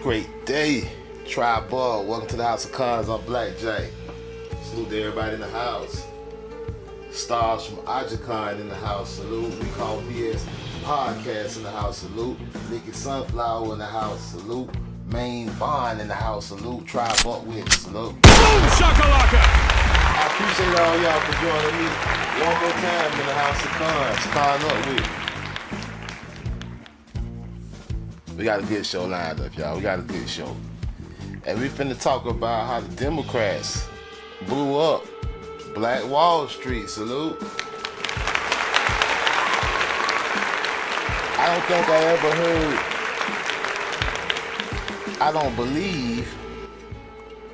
Great day, Tri-Ball. Welcome to the House of Cons. I'm Black Jay. Salute to everybody in the house. Stars from Ajacon in the house. Salute. We call BS Podcast in the house. Salute. Nikki Sunflower in the house. Salute. Main Bond in the house. Salute. Tri-Ball with. Salute. Boom shakalaka! I appreciate all y'all for joining me one more time in the House of Cons. Con up with. We got a good show lined up, y'all. We got a good show. And we finna talk about how the Democrats blew up Black Wall Street. Salute. I don't think I don't believe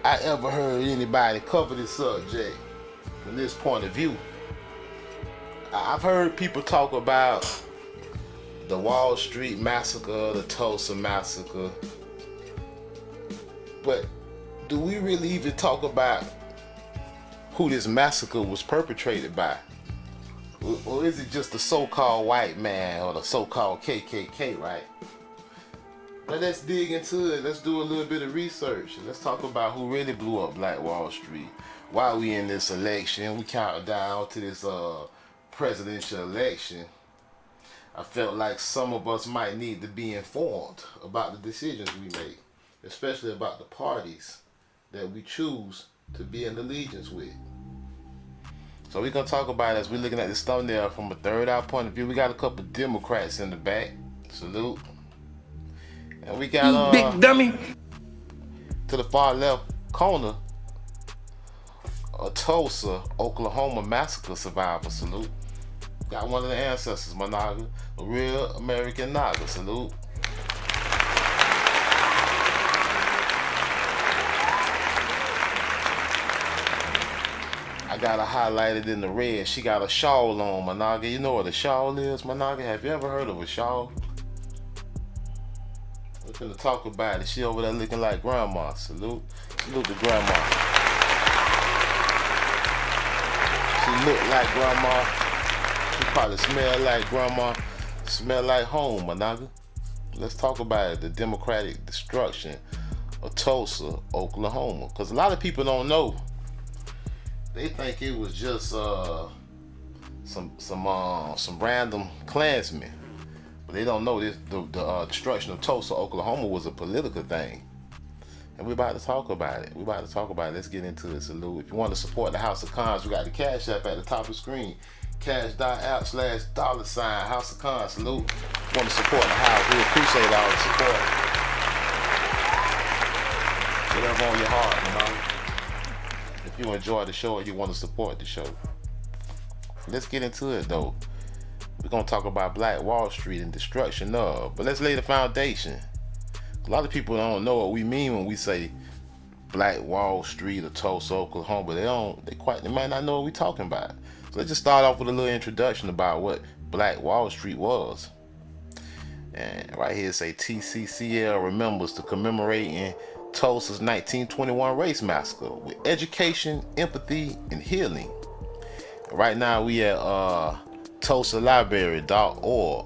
I ever heard anybody cover this subject from this point of view. I've heard people talk about the Wall Street Massacre, the Tulsa Massacre. But do we really even talk about who this massacre was perpetrated by? Or is it just the so-called white man or the so-called KKK, right? But let's dig into it. Let's do a little bit of research. Let's talk about who really blew up Black Wall Street. While we in this election, we count down to this presidential election. I felt like some of us might need to be informed about the decisions we make, especially about the parties that we choose to be in allegiance with. So we're going to talk about it as we're looking at this thumbnail from a third eye point of view. We got a couple of Democrats in the back. Salute. And we got Big dummy. to the far left corner, a Tulsa, Oklahoma massacre survivor. Salute. Got one of the ancestors, my Naga. A real American Naga. Salute. I got her highlighted in the red. She got a shawl on, my Naga. You know what a shawl is, my Naga? Have you ever heard of a shawl? We're gonna talk about it. She over there looking like grandma. Salute. Salute to grandma. She look like grandma. She probably smell like grandma. Smell like home, my Naga. Let's talk about it. The democratic destruction of Tulsa, Oklahoma. Because a lot of people don't know. They think it was just some random Klansmen. But they don't know this. The destruction of Tulsa, Oklahoma was a political thing. And we're about to talk about it. Let's get into it. Salute. If you want to support the House of Cons, we got the Cash App at the top of the screen. Cash.app/$ House of Cons. Salute. If you want to support the house, we appreciate all the support. Whatever on your heart, you know. If you enjoy the show or you want to support the show. Let's get into it though. We're going to talk about Black Wall Street and destruction of. But let's lay the foundation. A lot of people don't know what we mean when we say Black Wall Street or Tulsa, Oklahoma. They might not know what we're talking about. So let's just start off with a little introduction about what Black Wall Street was. And right here it say TCCL remembers to commemorating Tulsa's 1921 race massacre with education, empathy, and healing. Right now we at TulsaLibrary.org.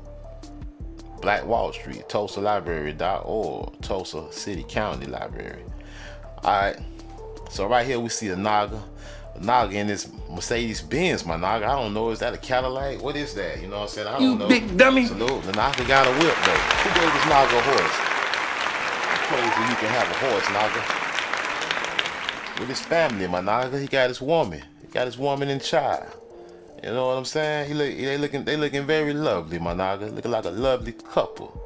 Black Wall Street, TulsaLibrary.org, Tulsa City County Library. Alright, so right here we see a Naga in this Mercedes Benz, my Naga. I don't know, is that a Cadillac? What is that? You know what I'm saying? I don't know. Big dummy. Salute. The Naga got a whip though. Who gave this Naga a horse? Crazy you can have a horse, Naga. With his family, my Naga. He got his woman. And child. You know what I'm saying? They looking very lovely, my Naga. Looking like a lovely couple.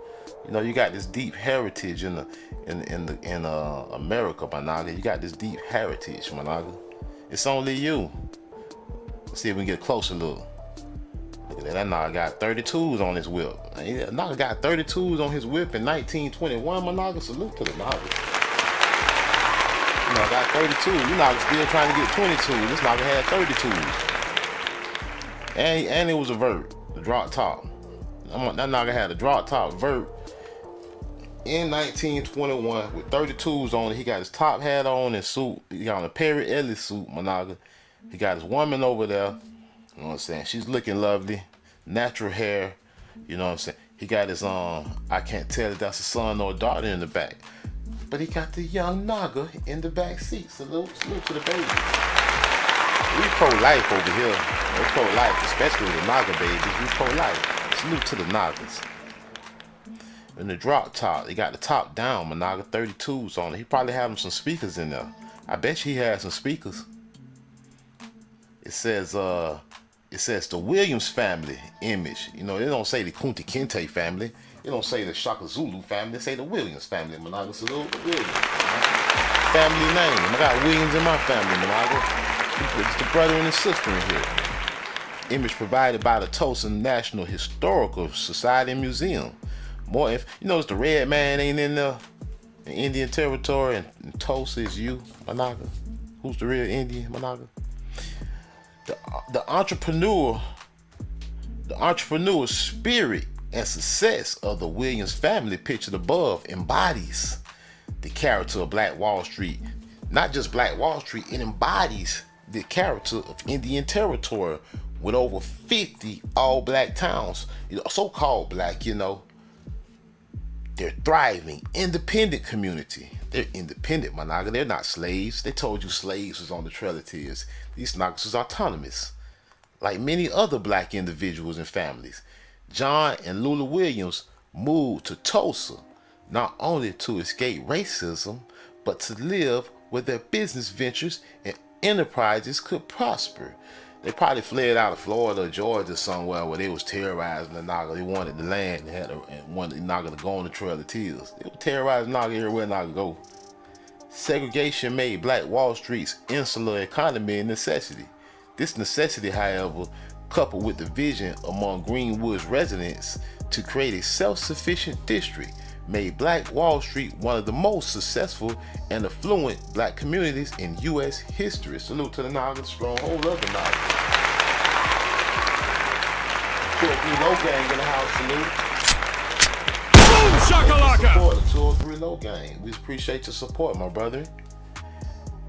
You know, you got this deep heritage in America, my Naga. You got this deep heritage, my Naga. It's only you. Let's see if we can get a closer look. Look at that. That Naga got 32s on his whip. Naga got 32s on his whip in 1921, my Naga. Salute to the Naga. You know, I got 32. You Naga still trying to get 22. This Naga had 32s. And it was a vert, the drop top. That Naga had a drop top vert in 1921 with 32s on it. He got his top hat on and suit. He got on a Perry Ellis suit, my Naga. He got his woman over there. You know what I'm saying? She's looking lovely. Natural hair. You know what I'm saying? He got his I can't tell if that's a son or a daughter in the back. But he got the young Naga in the back seat. Salute to the baby. We pro-life over here. We pro-life, especially with the Naga babies. We pro-life. Salute to the Nagas. In the drop top, they got the top down, Managa 32s on it. He probably having some speakers in there. I bet you he has some speakers. It says the Williams family image. You know, they don't say the Kunta Kinte family. They don't say the Shaka Zulu family. They say the Williams family, Managa. Salute the Williams. Family name. I got Williams in my family, Managa. It's the brother and the sister in here. Image provided by the Tulsa National Historical Society and Museum. More if you notice the red man ain't in the Indian territory, and Tulsa is you, Managa. Who's the real Indian, Managa? The entrepreneur spirit and success of the Williams family pictured above embodies the character of Black Wall Street. Not just Black Wall Street, it embodies the character of Indian territory with over 50 all-black towns, so-called black, They're thriving, independent community. They're independent, Managa. They're not slaves. They told you slaves was on the Trail of Tears. These Nagas was autonomous, like many other black individuals and families. John and Lula Williams moved to Tulsa, not only to escape racism, but to live where their business ventures and enterprises could prosper. They probably fled out of Florida or Georgia somewhere where they was terrorizing the Naga. They wanted the land and wanted the Naga to go on the Trail of Tears. They would terrorize Naga everywhere Naga go. Segregation made Black Wall Street's insular economy a necessity. This necessity, however, coupled with the vision among Greenwood's residents to create a self-sufficient district, made Black Wall Street one of the most successful and affluent black communities in U.S. history. Salute to the Naga, stronghold of the Naga. 203 Low Gang in the house, salute. Boom shakalaka! The 203 Low Gang. We appreciate your support, my brother.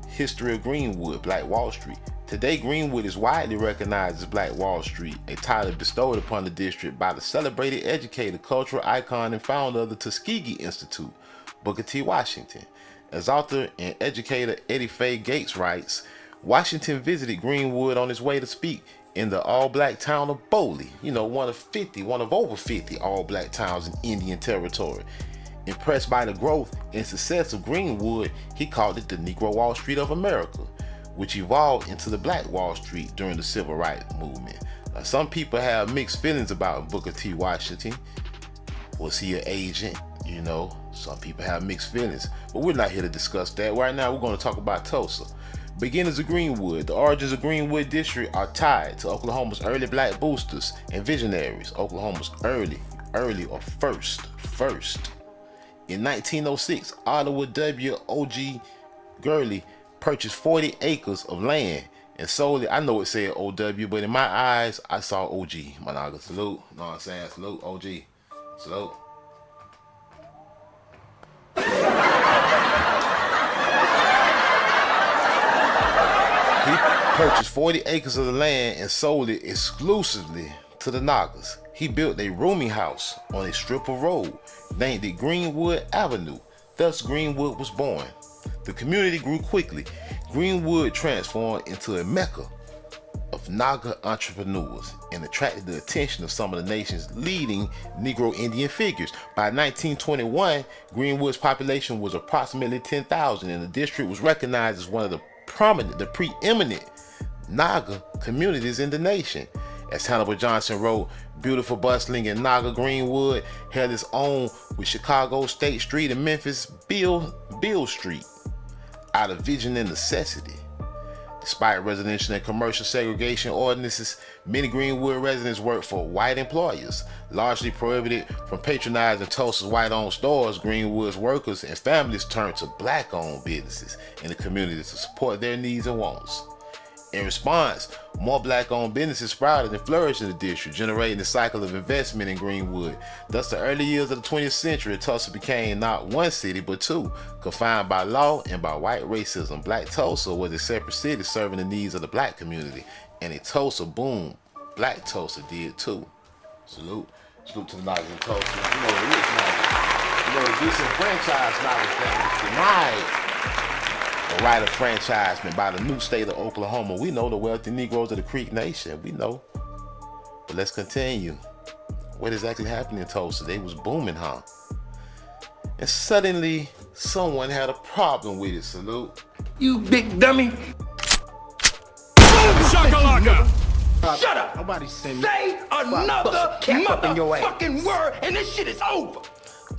History of Greenwood, Black Wall Street. Today, Greenwood is widely recognized as Black Wall Street, a title bestowed upon the district by the celebrated educator, cultural icon, and founder of the Tuskegee Institute, Booker T. Washington. As author and educator Eddie Faye Gates writes, Washington visited Greenwood on his way to speak in the all-black town of Boley, one of over 50 all-black towns in Indian Territory. Impressed by the growth and success of Greenwood, he called it the Negro Wall Street of America, which evolved into the Black Wall Street during the Civil Rights Movement. Now, some people have mixed feelings about Booker T. Washington. Was he an agent? Some people have mixed feelings, but we're not here to discuss that. Right now, we're going to talk about Tulsa. Beginnings of Greenwood. The origins of Greenwood District are tied to Oklahoma's early black boosters and visionaries. Oklahoma's early or first. In 1906, Ottawa W. O.G. Gurley purchased 40 acres of land and sold it. I know it said OW, but in my eyes, I saw OG. Managa, salute. Know what I'm saying? Salute, OG. Salute. He purchased 40 acres of the land and sold it exclusively to the Nagas. He built a rooming house on a strip of road, named it Greenwood Avenue. Thus, Greenwood was born. The community grew quickly. Greenwood transformed into a mecca of Naga entrepreneurs and attracted the attention of some of the nation's leading Negro Indian figures. By 1921, Greenwood's population was approximately 10,000, and the district was recognized as one of the preeminent Naga communities in the nation. As Hannibal Johnson wrote, beautiful, bustling, and Naga Greenwood held its own with Chicago State Street and Memphis Beale Street, out of vision and necessity. Despite residential and commercial segregation ordinances, many Greenwood residents worked for white employers. Largely prohibited from patronizing Tulsa's white-owned stores, Greenwood's workers and families turned to black-owned businesses in the community to support their needs and wants. In response, more black-owned businesses sprouted and flourished in the district, generating a cycle of investment in Greenwood. Thus, the early years of the 20th century, Tulsa became not one city, but two, confined by law and by white racism. Black Tulsa was a separate city serving the needs of the black community, and a Tulsa boom, Black Tulsa did too. Salute to the Nagas in Tulsa. You know the disenfranchised knowledge that was denied the right of franchisement by the new state of Oklahoma. We know the wealthy Negroes of the Creek Nation. We know. But let's continue. What exactly happened in Tulsa? They was booming, huh? And suddenly, someone had a problem with it. Salute. You big dummy. Shakalaka! Shut up! Nobody say me. Say another motherfucking word and this shit is over.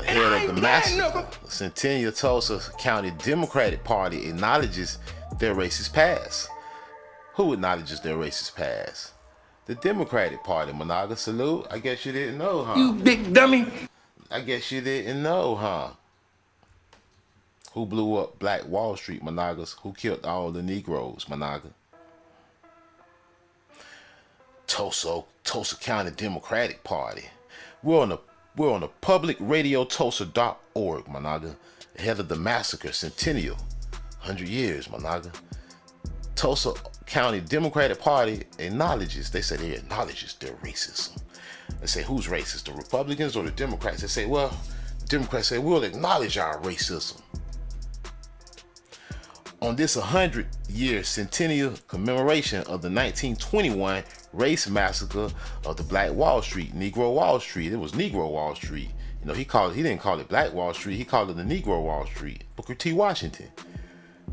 Head of the massacre, the Centennial Tulsa County Democratic Party acknowledges their racist past. Who acknowledges their racist past? The Democratic Party, Monaga. Salute. I guess you didn't know, huh? You big dummy. I guess you didn't know, huh? Who blew up Black Wall Street, Monagas? Who killed all the Negroes, Monaga? Tulsa County Democratic Party. We're on the public radio Tulsa.org, Monaga. Ahead of the massacre, Centennial, 100 years, Monaga. Tulsa County Democratic Party acknowledges their racism. They say, who's racist, the Republicans or the Democrats? They say, well, the Democrats say, we'll acknowledge our racism. On this 100-year centennial commemoration of the 1921 race massacre of the Black Wall Street, Negro Wall Street. It was Negro Wall Street. You know, he didn't call it Black Wall Street, he called it the Negro Wall Street. Booker T. Washington.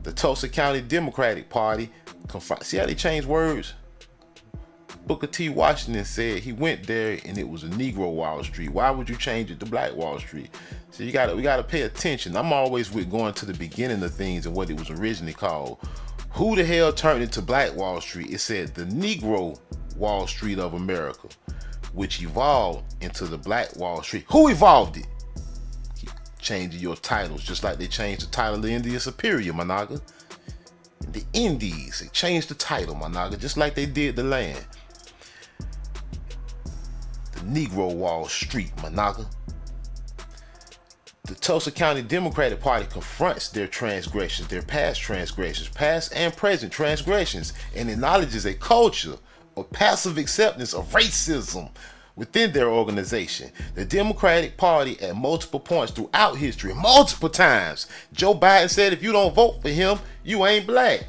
The Tulsa County Democratic Party, see how they changed words? Booker T. Washington said he went there and it was a Negro Wall Street. Why would you change it to Black Wall Street? So we gotta pay attention. I'm always with going to the beginning of things and what it was originally called. Who the hell turned it to Black Wall Street? It said the Negro Wall Street of America, which evolved into the Black Wall Street. Who evolved it? Keep changing your titles, just like they changed the title of the Indian Superior, Monaga. The Indies, they changed the title, Monaga, just like they did the land. The Negro Wall Street, Monaga. The Tulsa County Democratic Party confronts their transgressions, their past transgressions, past and present transgressions, and acknowledges a culture of passive acceptance of racism within their organization. The Democratic Party at multiple points throughout history, multiple times, Joe Biden said if you don't vote for him, you ain't black.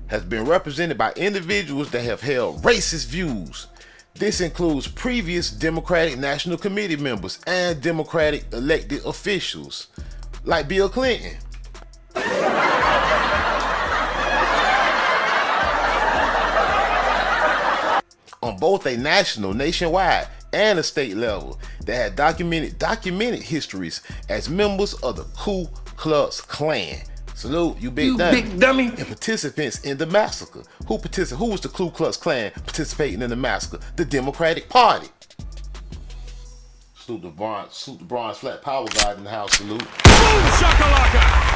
Has been represented by individuals that have held racist views. This includes previous Democratic National Committee members and Democratic elected officials, like Bill Clinton. On both a nationwide, and a state level, that had documented histories as members of the Ku Klux Klan. Salute, you big dummy. And participants in the massacre. Who was the Ku Klux Klan participating in the massacre? The Democratic Party. Salute the Bronze Flat Power God in the house. Salute. Boom shakalaka!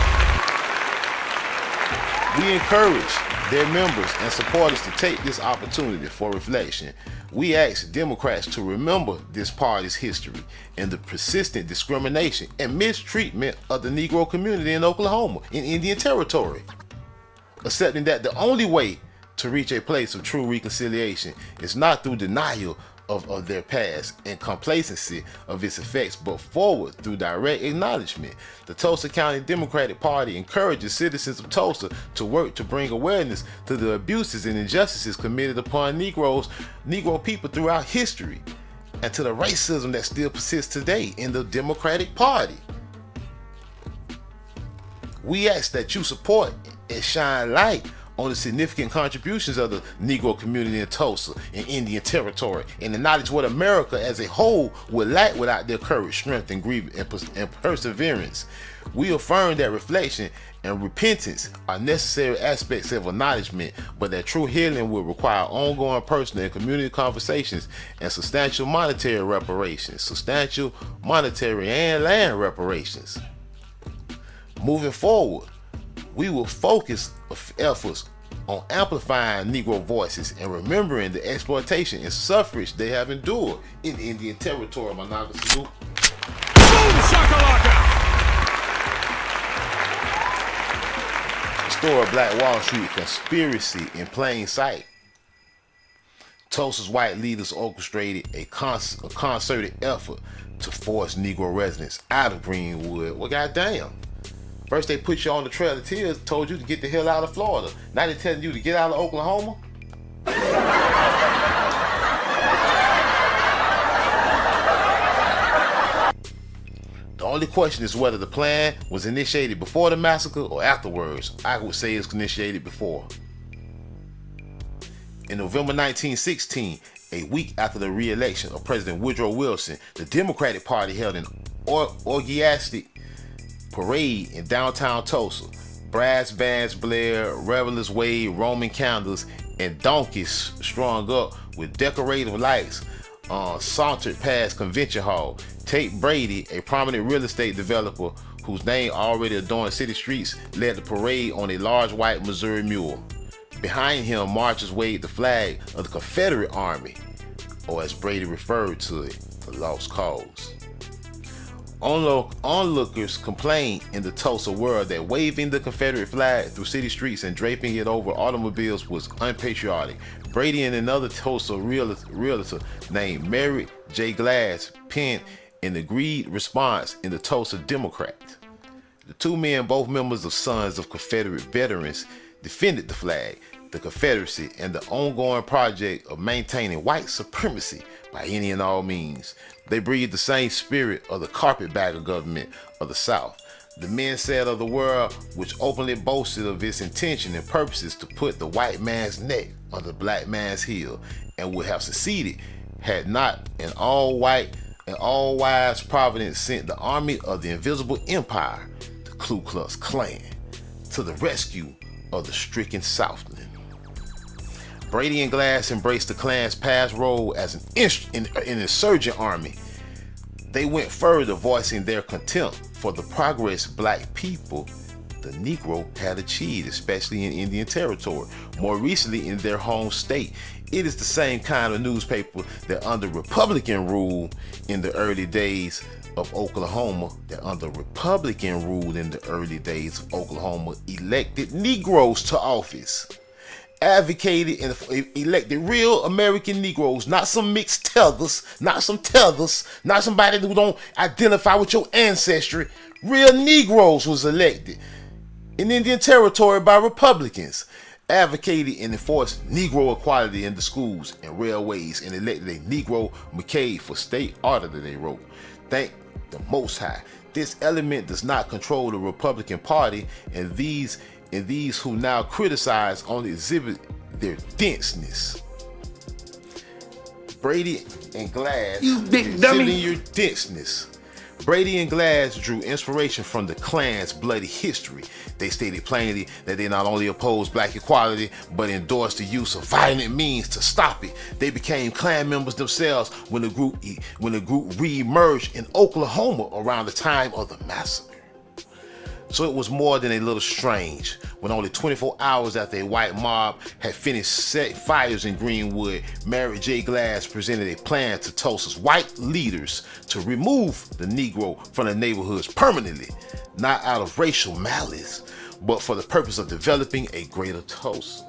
We encourage their members and supporters to take this opportunity for reflection. We ask Democrats to remember this party's history and the persistent discrimination and mistreatment of the Negro community in Oklahoma, in Indian Territory. Accepting that the only way to reach a place of true reconciliation is not through denial of their past and complacency of its effects, but forward through direct acknowledgement. The Tulsa County Democratic Party encourages citizens of Tulsa to work to bring awareness to the abuses and injustices committed upon Negro people throughout history, and to the racism that still persists today in the Democratic Party. We ask that you support and shine light on the significant contributions of the Negro community in Tulsa and Indian Territory, and acknowledge what America as a whole would lack without their courage, strength, and perseverance. We affirm that reflection and repentance are necessary aspects of acknowledgement, but that true healing will require ongoing personal and community conversations and substantial monetary and land reparations. Moving forward, we will focus efforts on amplifying Negro voices and remembering the exploitation and suffrage they have endured in Indian Territory. Monaga. Salute. Boom shakalaka! The story of Black Wall Street conspiracy in plain sight. Tulsa's white leaders orchestrated a concerted effort to force Negro residents out of Greenwood. Well, goddamn. First they put you on the Trail of Tears, told you to get the hell out of Florida. Now they're telling you to get out of Oklahoma? The only question is whether the plan was initiated before the massacre or afterwards. I would say it's initiated before. In November 1916, a week after the re-election of President Woodrow Wilson, the Democratic Party held an orgiastic parade in downtown Tulsa. Brass bands blared, revelers waved Roman candles, and donkeys strung up with decorative lights sauntered past Convention Hall. Tate Brady, a prominent real estate developer whose name already adorned city streets, led the parade on a large white Missouri mule. Behind him, marchers waved the flag of the Confederate Army, or as Brady referred to it, the Lost Cause. Onlookers complained in the Tulsa world that waving the Confederate flag through city streets and draping it over automobiles was unpatriotic. Brady and another Tulsa realtor named Mary J. Glass penned an agreed response in the Tulsa Democrat. The two men, both members of Sons of Confederate Veterans, defended the flag, the Confederacy, and the ongoing project of maintaining white supremacy by any and all means. They breathed the same spirit of the carpetbagger government of the South. The men said of the world, which openly boasted of its intention and purposes to put the white man's neck on the black man's heel, and would have succeeded had not an all-white and all-wise Providence sent the army of the Invisible Empire, the Ku Klux Klan, to the rescue of the stricken Southland. Brady and Glass embraced the Klan's past role as an insurgent army. They went further, voicing their contempt for the progress black people, the Negro, had achieved, especially in Indian Territory. More recently, in their home state, it is the same kind of newspaper that under Republican rule in the early days of Oklahoma, elected Negroes to office. Advocated and elected real American Negroes, not some mixed tethers, not somebody who don't identify with your ancestry. Real Negroes was elected in Indian Territory by Republicans. Advocated and enforced Negro equality in the schools and railways, and elected a Negro McCabe for state auditor, they wrote. Thank the Most High. This element does not control the Republican Party, and these who now criticize only exhibit their denseness. Brady and Glass, you big dummy, your denseness. Brady and Glass drew inspiration from the Klan's bloody history. They stated plainly that they not only opposed black equality, but endorsed the use of violent means to stop it. They became Klan members themselves when the group re-emerged in Oklahoma around the time of the massacre. So it was more than a little strange when only 24 hours after a white mob had finished setting fires in Greenwood, Mary J. Glass presented a plan to Tulsa's white leaders to remove the Negro from the neighborhoods permanently, not out of racial malice, but for the purpose of developing a greater Tulsa.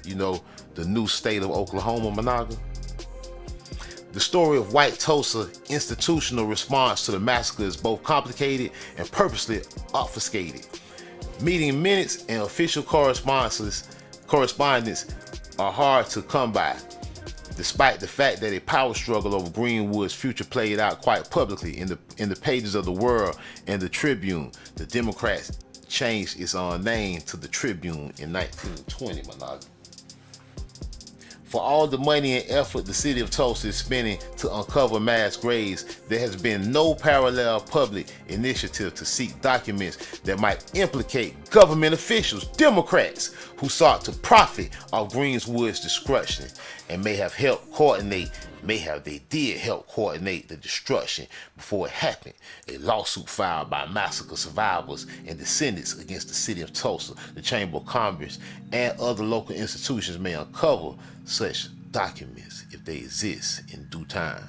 You know, the new state of Oklahoma, Monaga. The story of white Tulsa institutional response to the massacre is both complicated and purposely obfuscated. Meeting minutes and official correspondence are hard to come by, despite the fact that a power struggle over Greenwood's future played out quite publicly in the pages of the World and the Tribune. The Democrats changed its name to the Tribune in 1920, Monaga. For all the money and effort the city of Tulsa is spending to uncover mass graves, there has been no parallel public initiative to seek documents that might implicate government officials, Democrats, who sought to profit off Greenwood's destruction and may have they did help coordinate the destruction before it happened. A lawsuit filed by massacre survivors and descendants against the city of Tulsa, the Chamber of Commerce, and other local institutions may uncover such documents if they exist in due time.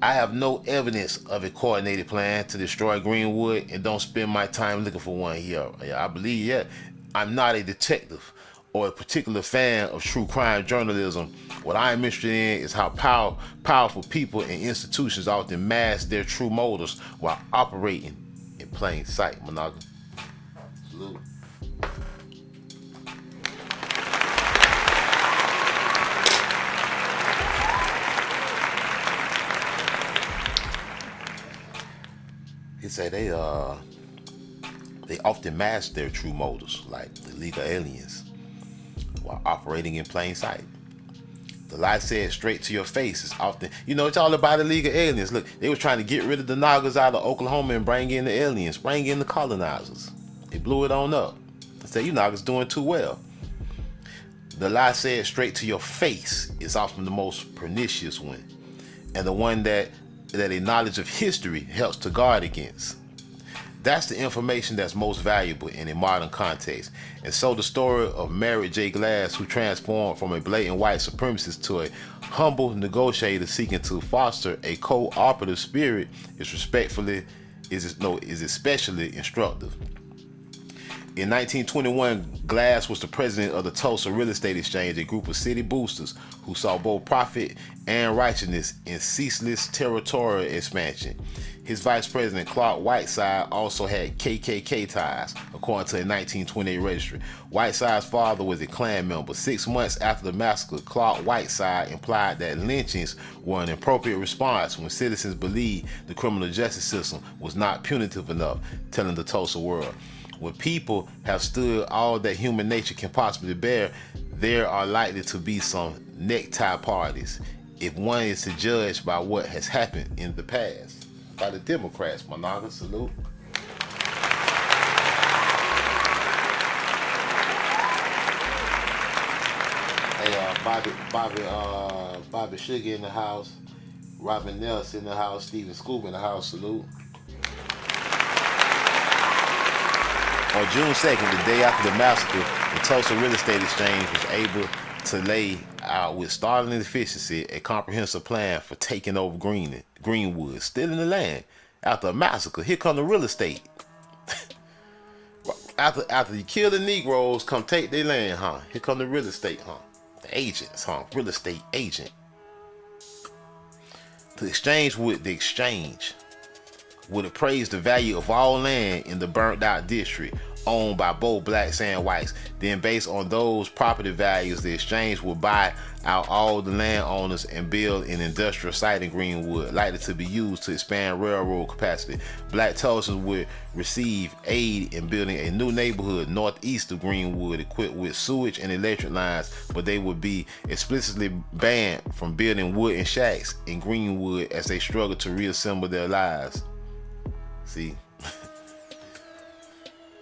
I have no evidence of a coordinated plan to destroy Greenwood and don't spend my time looking for one here. I believe I'm not a detective or a particular fan of true crime journalism, what I'm interested in is how powerful people and institutions often mask their true motives while operating in plain sight. Monaga. Salute. He said they often mask their true motives, like the League of Aliens, while operating in plain sight. The lie said straight to your face is often, it's all about the League of Aliens. Look, they were trying to get rid of the Nagas out of Oklahoma and bring in the aliens, bring in the colonizers. They blew it on up. They said, you Nagas doing too well. The lie said straight to your face is often the most pernicious one, and the one that a knowledge of history helps to guard against. That's the information that's most valuable in a modern context. And so the story of Merritt J. Glass, who transformed from a blatant white supremacist to a humble negotiator seeking to foster a cooperative spirit, is especially instructive. In 1921, Glass was the president of the Tulsa Real Estate Exchange, a group of city boosters who saw both profit and righteousness in ceaseless territorial expansion. His vice president, Clark Whiteside, also had KKK ties, according to a 1928 registry. Whiteside's father was a Klan member. 6 months after the massacre, Clark Whiteside implied that lynchings were an appropriate response when citizens believed the criminal justice system was not punitive enough, telling the Tulsa World. When people have stood all that human nature can possibly bear, there are likely to be some necktie parties, if one is to judge by what has happened in the past. By the Democrats, Monaga, salute. Hey, Bobby Sugar in the house, Robin Nelson in the house, Stephen Scoob in the house, salute. On June 2nd, the day after the massacre, the Tulsa Real Estate Exchange was able to lay out with startling efficiency a comprehensive plan for taking over Greenwood, stealing the land. After a massacre, here come the real estate. After you kill the Negroes, come take their land, huh? Here come the real estate, huh? The agents, huh? Real estate agent. The exchange would appraise the value of all land in the burnt out district owned by both blacks and whites. Then based on those property values, the exchange would buy out all the landowners and build an industrial site in Greenwood, likely to be used to expand railroad capacity. Black Tulsans would receive aid in building a new neighborhood northeast of Greenwood equipped with sewage and electric lines, but they would be explicitly banned from building wooden shacks in Greenwood as they struggle to reassemble their lives. See?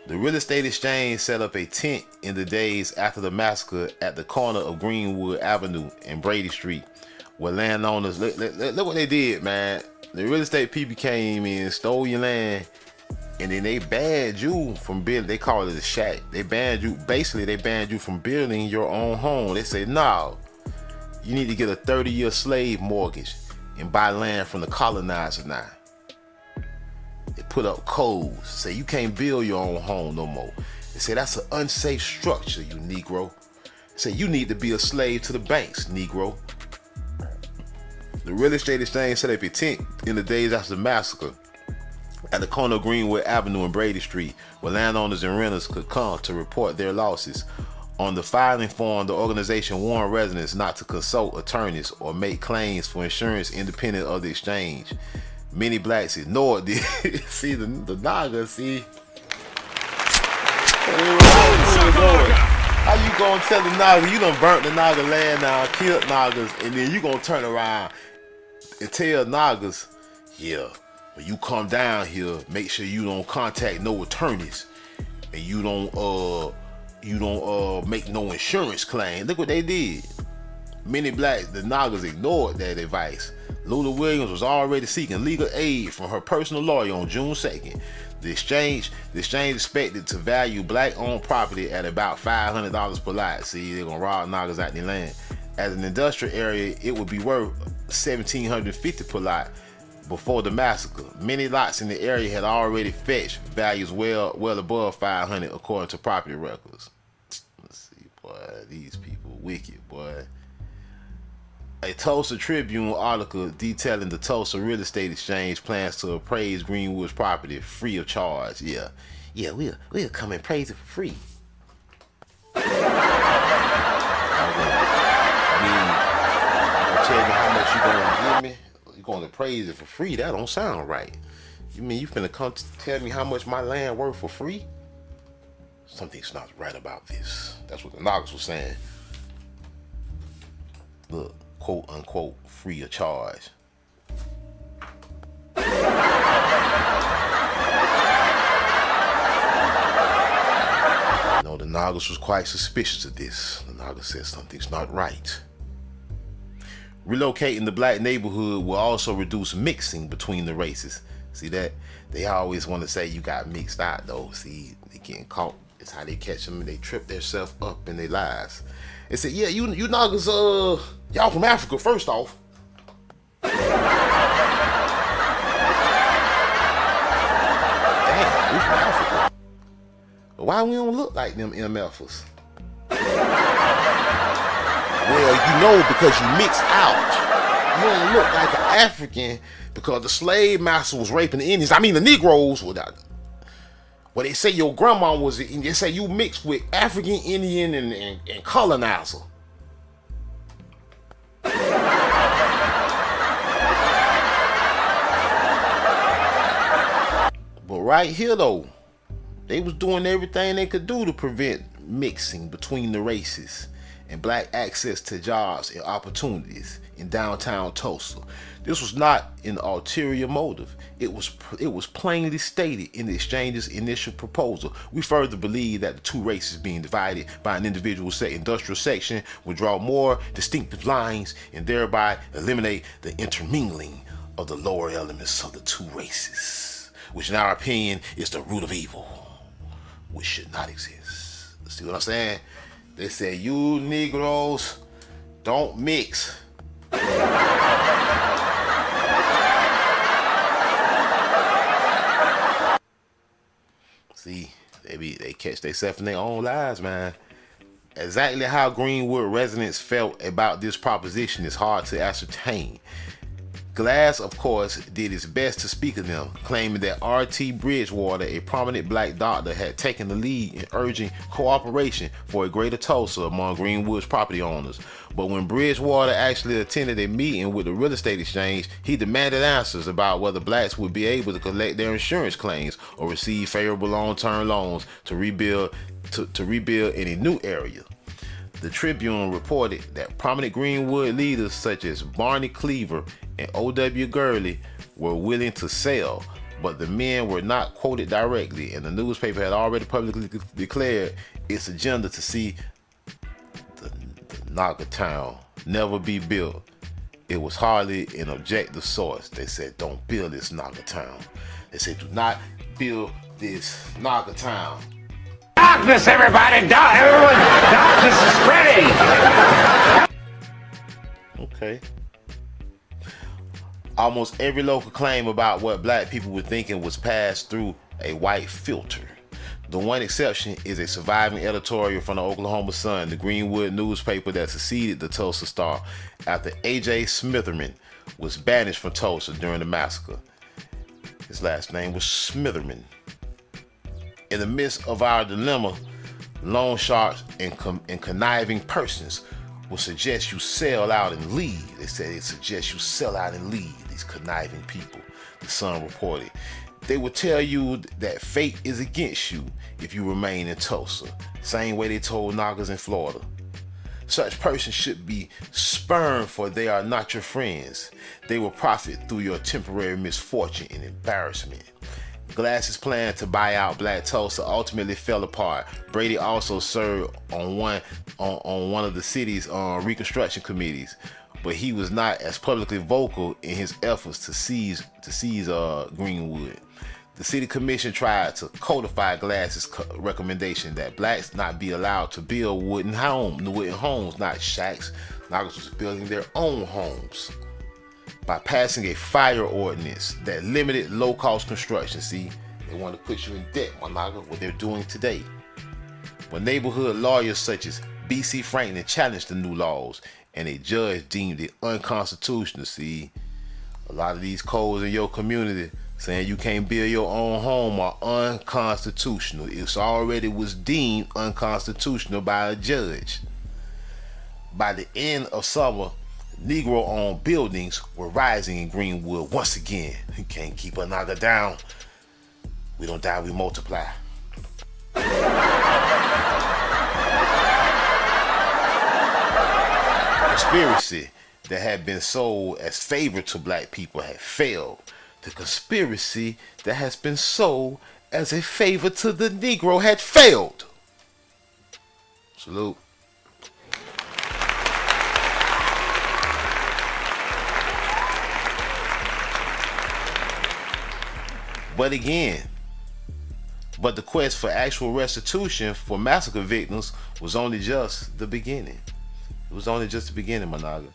The real estate exchange set up a tent in the days after the massacre at the corner of Greenwood Avenue and Brady Street, where landowners, look what they did, man. The real estate people came in, stole your land, and then they banned you from building. They call it a shack. They banned you from building your own home. They say, no, you need to get a 30-year slave mortgage and buy land from the colonizer now. They put up codes, say you can't build your own home no more. They say that's an unsafe structure, you Negro. They say you need to be a slave to the banks, Negro. The real estate exchange set up a tent in the days after the massacre at the corner of Greenwood Avenue and Brady Street, where landowners and renters could come to report their losses. On the filing form, the organization warned residents not to consult attorneys or make claims for insurance independent of the exchange. Many blacks ignored this. See, the Naga, see. How you gonna tell the Naga, you done burnt the Naga land down, killed Nagas, and then you gonna turn around and tell Nagas, yeah, when you come down here, make sure you don't contact no attorneys, and you don't make no insurance claim. Look what they did. Many blacks, the Nagas ignored that advice. Lula Williams was already seeking legal aid from her personal lawyer on June 2nd. The exchange expected to value black-owned property at about $500 per lot. See, they're gonna rob Nagas out their land. As an industrial area, it would be worth $1,750 per lot before the massacre. Many lots in the area had already fetched values well above $500 according to property records. Let's see, boy. these people wicked, boy. A Tulsa Tribune article detailing the Tulsa real estate exchange plans to appraise Greenwood's property free of charge. Yeah, we'll come and appraise it for free. I mean, tell me how much you gonna give me? You gonna appraise it for free? That don't sound right. You mean you finna come tell me how much my land worth for free? Something's not right about this. That's what the Knox was saying. Look, quote unquote, free of charge. The Nagas was quite suspicious of this. The Nagas said something's not right. Relocating the black neighborhood will also reduce mixing between the races. See that? They always want to say you got mixed out though. See, they getting caught. It's how they catch them and they trip themselves up in their lives. They said, yeah, you Nagas, y'all from Africa first off. Damn, we from Africa. Why we don't look like them MFers? Well, because you mix out. You don't look like an African because the slave master was raping the Indians. I mean the Negroes. Well, they say your grandma was, they say you mixed with African, Indian, and colonizer. But right here though, they was doing everything they could do to prevent mixing between the races and black access to jobs and opportunities in downtown Tulsa. This was not an ulterior motive. It was plainly stated in the exchange's initial proposal. We further believe that the two races being divided by an individual industrial section would draw more distinctive lines and thereby eliminate the intermingling of the lower elements of the two races, which in our opinion is the root of evil, which should not exist. See what I'm saying? They say you Negroes don't mix. See, they catch themselves in their own lies, man. Exactly how Greenwood residents felt about this proposition is hard to ascertain. Glass, of course, did his best to speak of them, claiming that R.T. Bridgewater, a prominent black doctor, had taken the lead in urging cooperation for a greater Tulsa among Greenwood's property owners. But when Bridgewater actually attended a meeting with the real estate exchange, he demanded answers about whether blacks would be able to collect their insurance claims or receive favorable long-term loans to rebuild in a new area. The Tribune reported that prominent Greenwood leaders such as Barney Cleaver and O.W. Gurley were willing to sell, but the men were not quoted directly, and the newspaper had already publicly declared its agenda to see the Naga town never be built. It was hardly an objective source. They said, don't build this Naga town. They said, do not build this Naga town. Darkness, everybody! Darkness is spreading! Okay. Almost every local claim about what black people were thinking was passed through a white filter. The one exception is a surviving editorial from the Oklahoma Sun, the Greenwood newspaper that succeeded the Tulsa Star after A.J. Smitherman was banished from Tulsa during the massacre. His last name was Smitherman. In the midst of our dilemma, loan sharks and conniving persons will suggest you sell out and leave. They say they suggest you sell out and leave, these conniving people, the Sun reported. They will tell you that fate is against you if you remain in Tulsa, same way they told Nagas in Florida. Such persons should be spurned, for they are not your friends. They will profit through your temporary misfortune and embarrassment. Glass's plan to buy out Black Tulsa ultimately fell apart. Brady also served on one of the city's reconstruction committees, but he was not as publicly vocal in his efforts to seize Greenwood. The city commission tried to codify Glass's recommendation that blacks not be allowed to build wooden homes, not shacks. Nagas was building their own homes by passing a fire ordinance that limited low-cost construction. See, they want to put you in debt, my Naga, what they're doing today. But neighborhood lawyers such as B.C. Franklin challenged the new laws, and a judge deemed it unconstitutional. See, a lot of these codes in your community saying you can't build your own home are unconstitutional. It already was deemed unconstitutional by a judge. By the end of summer, Negro-owned buildings were rising in Greenwood once again. You can't keep a nigga down. We don't die, we multiply. Conspiracy that had been sold as favor to black people had failed. The conspiracy that has been sold as a favor to the Negro had failed. Salute. But again, the quest for actual restitution for massacre victims was only just the beginning. It was only just the beginning, Managa.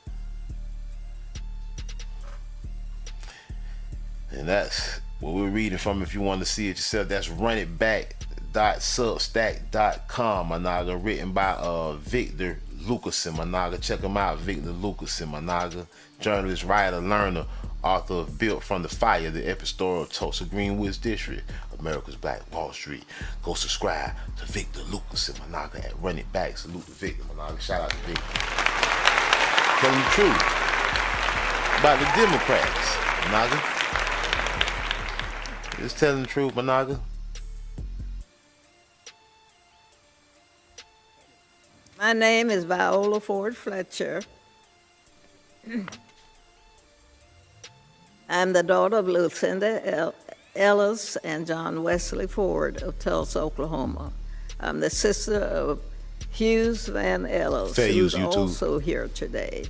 And that's what we're reading from. If you want to see it yourself, that's runitback.substack.com, Managa, written by Victor Lucasen, Managa. Check him out, Victor Lucasen, Managa. Journalist, writer, learner, author of Built from the Fire, the epic story of Tulsa Greenwoods District, America's Black Wall Street. Go subscribe to Victor Lucasen, Managa, at Run It Back. Salute to Victor, Managa. Shout out to Victor. Tell them the truth about the Democrats, Managa. Just telling the truth, Managa. My name is Viola Ford Fletcher. I'm the daughter of Lucinda Ellis and John Wesley Ford of Tulsa, Oklahoma. I'm the sister of Hughes Van Ellis, who's also here today.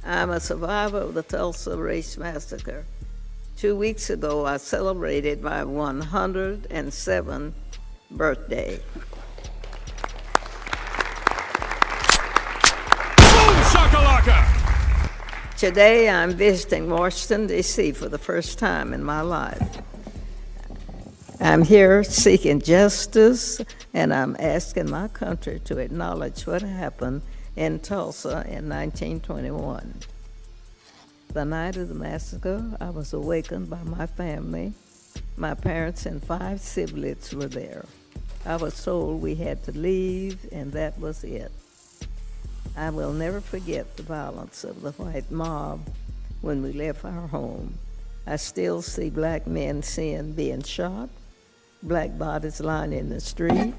I'm a survivor of the Tulsa Race Massacre. 2 weeks ago, I celebrated my 107th birthday. Boom shakalaka! Today, I'm visiting Washington, D.C. for the first time in my life. I'm here seeking justice, and I'm asking my country to acknowledge what happened in Tulsa in 1921. The night of the massacre, I was awakened by my family. My parents and 5 siblings were there. I was told we had to leave, and that was it. I will never forget the violence of the white mob when we left our home. I still see black men being shot, black bodies lying in the street.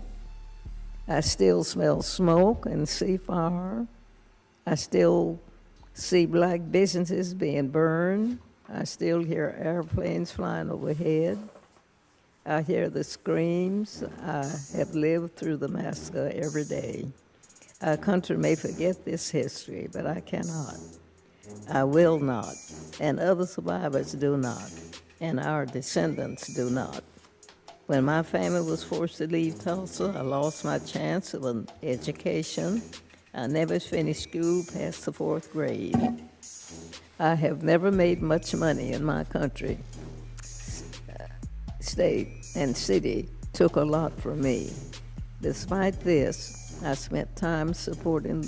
I still smell smoke and see fire. I still see black businesses being burned. I still hear airplanes flying overhead. I hear the screams. I have lived through the massacre every day. Our country may forget this history, but I cannot. I will not, and other survivors do not, and our descendants do not. When my family was forced to leave Tulsa, I lost my chance of an education. I never finished school past the 4th grade. I have never made much money in my country. State and city took a lot from me. Despite this, I spent time supporting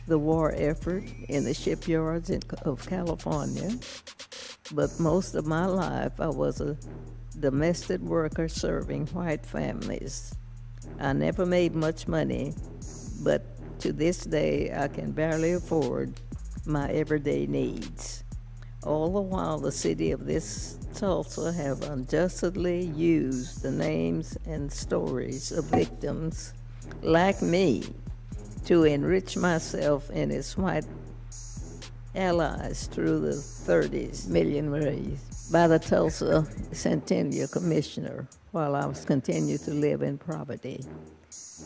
the war effort in the shipyards of California, but most of my life I was a domestic worker serving white families. I never made much money, but to this day I can barely afford my everyday needs. All the while the city of this Tulsa have unjustly used the names and stories of victims like me to enrich myself and its white allies through the 30s million raised by the Tulsa Centennial Commissioner while I was continuing to live in poverty.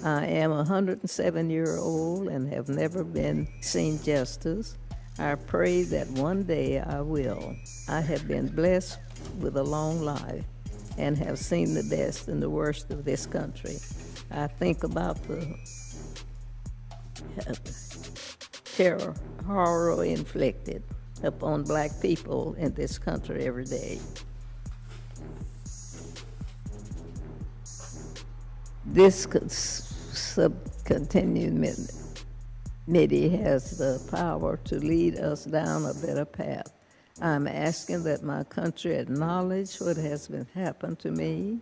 I am a 107-year-old and have never been seen justice. I pray that one day I will. I have been blessed with a long life and have seen the best and the worst of this country. I think about the terror, horror inflicted upon black people in this country every day. This could continued Midi has the power to lead us down a better path. I'm asking that my country acknowledge what has been happened to me,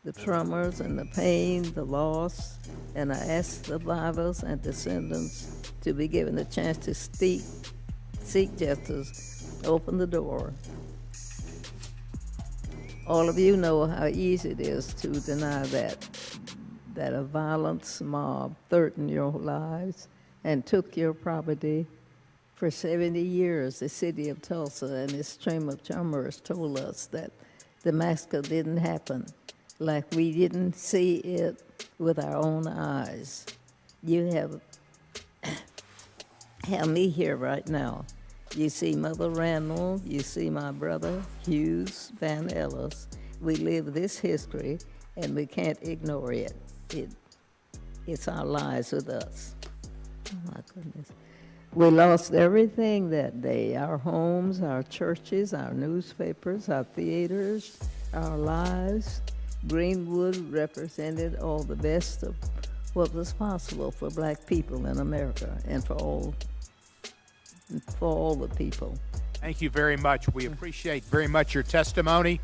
the traumas and the pain, the loss, and I ask survivors and descendants to be given the chance to seek justice, open the door. All of you know how easy it is to deny that a violent mob threatened your lives and took your property. For 70 years, the city of Tulsa and its stream of chambers told us that the massacre didn't happen, like we didn't see it with our own eyes. You have me here right now. You see Mother Randall, you see my brother Hughes Van Ellis. We live this history and we can't ignore it. It's our lives with us. Oh my goodness. We lost everything that day, our homes, our churches, our newspapers, our theaters, our lives. Greenwood represented all the best of what was possible for black people in America and for all the people. Thank you very much. We appreciate very much your testimony.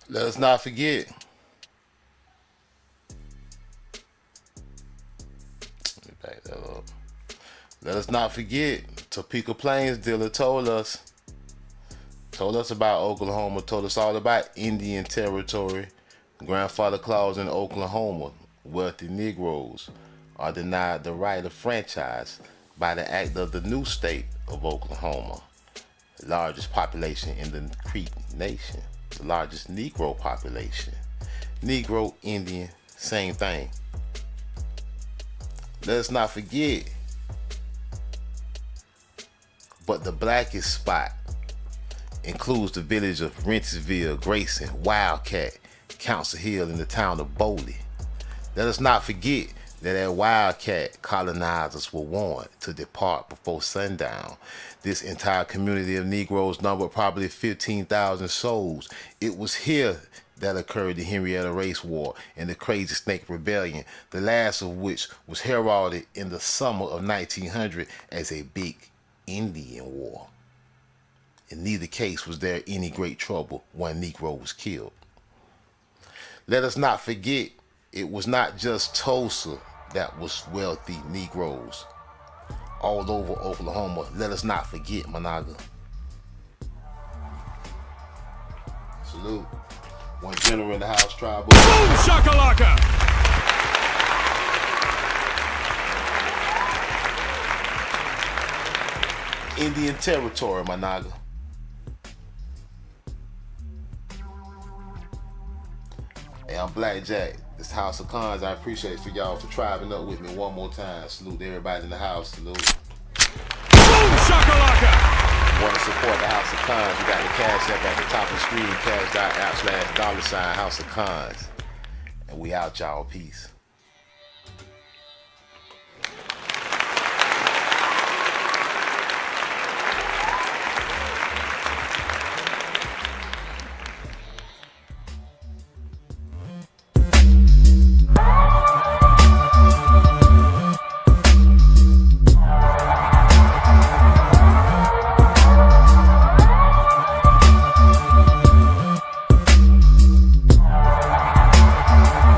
Let us not forget. Let me back that up. Let us not forget. Topeka Plains dealer told us about Oklahoma, told us all about Indian territory. Grandfather clause in Oklahoma. Wealthy Negroes are denied the right of franchise by the act of the new state of Oklahoma. The largest population in the Creek Nation. The largest Negro population. Negro, Indian, same thing. Let us not forget, but the blackest spot includes the village of Rentsville, Grayson, Wildcat, Council Hill, and the town of Boley. Let us not forget that at Wildcat, colonizers were warned to depart before sundown. This entire community of Negroes numbered probably 15,000 souls. It was here that occurred the Henrietta Race War and the Crazy Snake Rebellion, the last of which was heralded in the summer of 1900 as a big Indian War. In neither case was there any great trouble. One Negro was killed. Let us not forget, it was not just Tulsa that was wealthy Negroes. All over Oklahoma, let us not forget Monaga. Salute. One general in the house, tribal. Boom shakalaka! Indian territory, Monaga. Hey, I'm Blackjack. This House of Cons. I appreciate for y'all for tribing up with me one more time. Salute to everybody in the house. Salute. Boom shakalaka! Want to support the House of Cons? You got the cash app at the top of the screen. Cash.app/$House of Cons. And we out, y'all. Peace.